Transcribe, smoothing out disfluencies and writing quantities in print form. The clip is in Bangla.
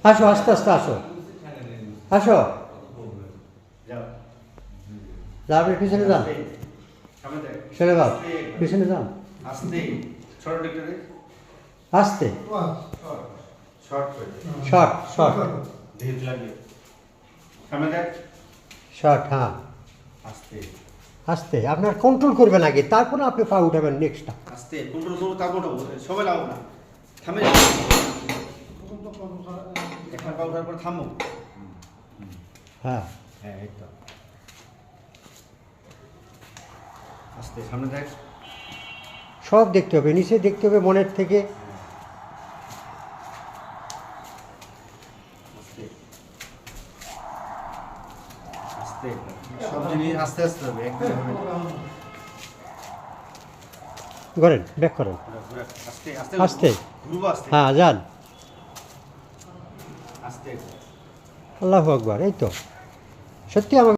আসো আস্তে আস্তে আসো আসো আপনি পিছনে যান ছেড়ে দাও পিছনে যান আস্তে শর্ট শর্ট শর্ট হ্যাঁ আস্তে আপনার কন্ট্রোল করবেন আগে তারপরে আপনি পা উঠাবেন নেক্সটটা আস্তে কন্ট্রোল করো তারপর উঠাবো সবাই লাগাবো না থামে একটা পা উঠার পর থামো হ্যাঁ হ্যাঁ এই তো আস্তে সামনে দেখ সব দেখতে হবে নিচে দেখতে হবে মনের থেকে আস্তে আস্তে সব জিনিস আস্তে আস্তে হবে একদম হবে করেন ব্যাক করেন আস্তে আস্তে আস্তে ঘুরবো আস্তে হ্যাঁ যান আস্তে আল্লাহু আকবার এই তো সত্যি আমাকে